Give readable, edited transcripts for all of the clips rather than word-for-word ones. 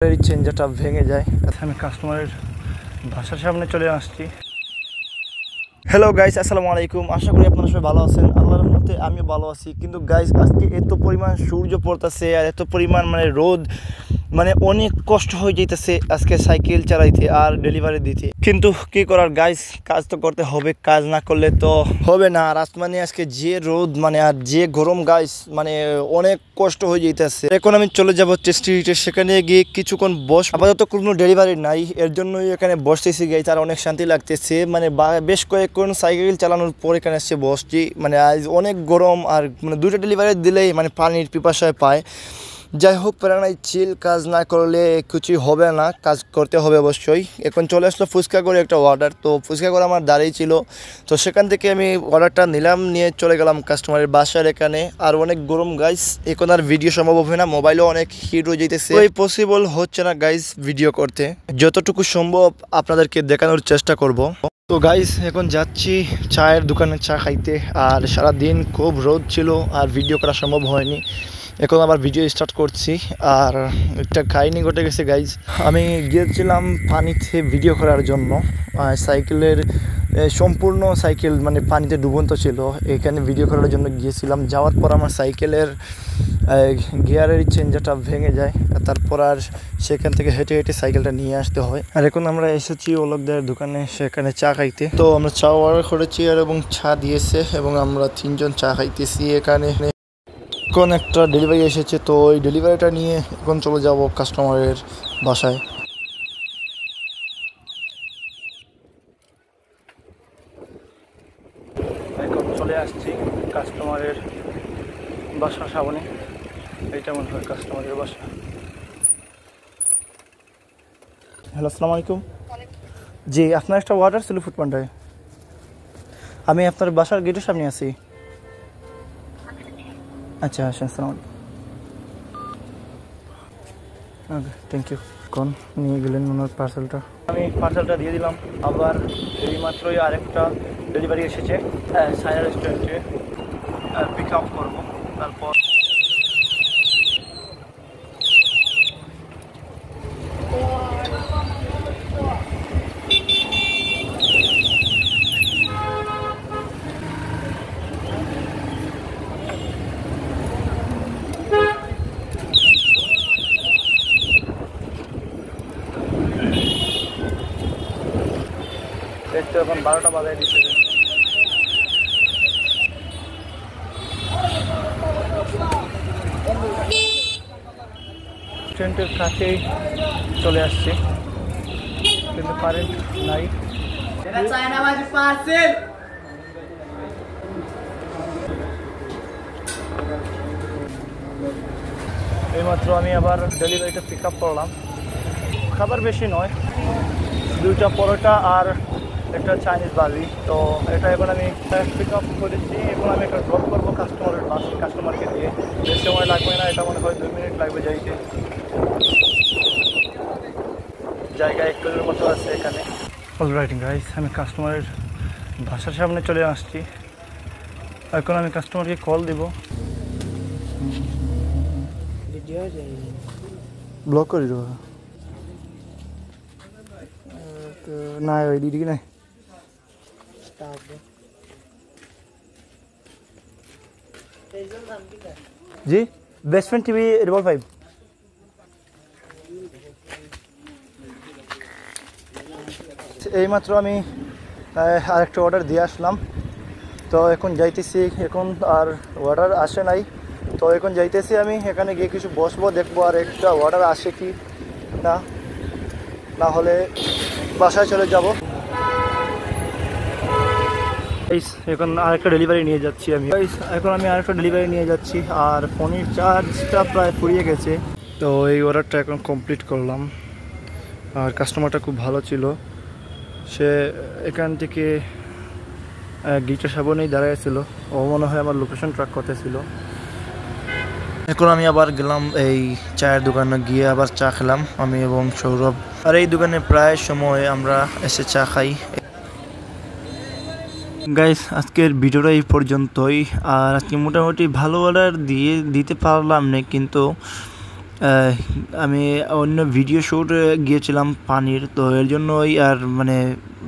চেঞ্জারটা ভেঙে যায়। আমি কাস্টমারের বাসার সামনে চলে আসছি। হ্যালো গাইস, আসসালামু আলাইকুম। আশা করি আপনারা সবাই ভালো আছেন। আল্লাহর রহমতে আমিও ভালো আছি। কিন্তু গাইস, আজকে এত পরিমাণ সূর্য পড়তেছে আর এত পরিমাণ রোদ, অনেক কষ্ট হয়ে যাইতেছে আজকে সাইকেল চালাইতে আর ডেলিভারি দিতে। কিন্তু কি করার গাইস, কাজ তো করতে হবে, কাজ না করলে তো হবে না। আর আজকে যে রোদ আর যে গরম গাইস, অনেক কষ্ট হয়ে যাইতেছে। এখন আমি চলে যাবো স্ট্রিটে, সেখানে গিয়ে কিছুক্ষণ আপাতত কোনো ডেলিভারি নাই, এর জন্যই এখানে বসতেছি গাইস। আর অনেক শান্তি লাগতেছে, বেশ কয়েকক্ষণ সাইকেল চালানোর পর এখানে এসে বসছি। আজ অনেক গরম আর দুটো ডেলিভারি দিলেই পানির পিপাসায় পায়। যাই হোক, প্রাণাই চিল, কাজ না করলে কিছুই হবে না, কাজ করতে হবে অবশ্যই। এখন চলে আসলো ফুচকা করে একটা অর্ডার। তো ফুচকা করে আমার দাঁড়িয়ে ছিল, তো সেখান থেকে আমি অর্ডারটা নিলাম, নিয়ে চলে গেলাম কাস্টমারের বাসার এখানে। আর অনেক গরম গাইস, এখন আর ভিডিও সম্ভব হবে না, মোবাইলও অনেক হিট হয়ে যেতেছে, পসিবল হচ্ছে না গাইস ভিডিও করতে। যতটুকু সম্ভব আপনাদেরকে দেখানোর চেষ্টা করব। তো গাইস, এখন যাচ্ছি চায়ের দোকানে চা খাইতে। আর সারাদিন খুব রোদ ছিল আর ভিডিও করা সম্ভব হয়নি। এখন আবার ভিডিও স্টার্ট করছি। আর একটা কাহিনী ঘটে গেছে গাইজ। আমি গিয়েছিলাম পানিতে ভিডিও করার জন্য। সাইকেলের সম্পূর্ণ সাইকেল পানিতে ডুবন্ত ছিল, এখানে ভিডিও করার জন্য গিয়েছিলাম। যাওয়ার পর আমার সাইকেলের গিয়ারের চেঞ্জারটা ভেঙে যায়। তারপর আর সেখান থেকে হেঁটে হেঁটে সাইকেলটা নিয়ে আসতে হয়। আর এখন আমরা এসেছি ওলকদের দোকানে, সেখানে চা খাইতে। তো আমরা চা অর্ডার করেছি আর এবং চা দিয়েছে, এবং আমরা 3 জন চা খাইতেছি এখানে। এখন একটা ডেলিভারি এসেছে, তো ওই ডেলিভারিটা নিয়ে এখন চলে যাব কাস্টমারের বাসায়। এখন চলে আসছি কাস্টমারের বাসার সামনে। এইটা মনে হয় কাস্টমারের বাসা। হ্যালো, আসসালামু আলাইকুম। জি, আপনার একটা অর্ডার ছিল ফুড পান্ডায়। আমি আপনার বাসার গেটের সামনে আছি। আচ্ছা, আসসালামু আলাইকুম। ওকে, থ্যাংক ইউ। কোন নিয়ে গেলেন ওনার পার্সেলটা? আমি পার্সেলটা দিয়ে দিলাম। আবার এইমাত্রই আরেকটা ডেলিভারি এসেছে সাইনা রেস্টুরেন্টে, পিক আপ করবো। তারপর দেখতে এখন 12টা বাজায় দিচ্ছে। রেস্টুরেন্টের কাছেই চলে আসছি, কিন্তু কারেন্ট নাই। এইমাত্র আমি আবার ডেলিভারিটা পিক আপ করলাম। খাবার বেশি নয়, 2টা পরোটা আর একটা চাইনিজ বাজি। তো এটা এখন আমি পিক আপ করেছি। এখন আমি একটা ড্রপ করবো কাস্টমারকে দিয়ে। বেশি সময় লাগবে না, এটা মনে হয় 2 মিনিট লাগবে যাইতে। জায়গা 1 কিলোর মতো আছে এখানে। অলরাইট গাইস, আমি কাস্টমারের বাসার সামনে চলে আসছি। এখন আমি কাস্টমারকে কল দিব। ব্লক করে দেবো না, ওই দিদি নাই। জি, বেস্টফ্রেন্ড টিভি 555। এইমাত্র আমি আরেকটা অর্ডার দিয়ে আসলাম। তো এখন যাইতেছি, এখন আর অর্ডার আসে নাই। তো এখন যাইতেছি আমি, এখানে গিয়ে কিছু বসবো, দেখবো আর একটা অর্ডার আসে কি না হলে বাসায় চলে যাব। এখন আরেকটা ডেলিভারি নিয়ে যাচ্ছি আর ফোনের চার্জটা প্রায় ফুরিয়ে গেছে। তো এই অর্ডারটা এখন কমপ্লিট করলাম। আর কাস্টমারটা খুব ভালো ছিল, সে এখান থেকে গিটার সামনেই দাঁড়াইছিল। ও মনে হয় আমার লোকেশন ট্র্যাক করতেছিল। এখন আমি আবার গেলাম এই চায়ের দোকানে, গিয়ে আবার চা খেলাম আমি এবং সৌরভ। আর এই দোকানে প্রায় সময় আমরা এসে চা খাই। গাইস, আজকের ভিডিওটা এই পর্যন্তই। আর আজকে মোটামুটি ভালো অর্ডার দিতে পারলাম না, কিন্তু আমি অন্য ভিডিও শ্যুট গিয়েছিলাম পানির, তো এর জন্যই আর মানে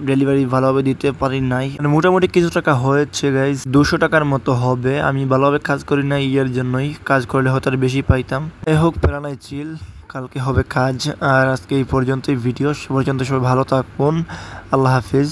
ডেলিভারি ভালোভাবে দিতে পারি নাই। মানে মোটামুটি কিছু টাকা হয়েছে গাইজ, 200 টাকার মতো হবে। আমি ভালোভাবে কাজ করি না, এর জন্যই। কাজ করলে হয়তো আর বেশি পাইতাম। এ হোক, প্যারা নাই, চিল, কালকে হবে কাজ। আর আজকে এই পর্যন্তই ভিডিও। সে পর্যন্ত সবাই ভালো থাকুন। আল্লাহ হাফিজ।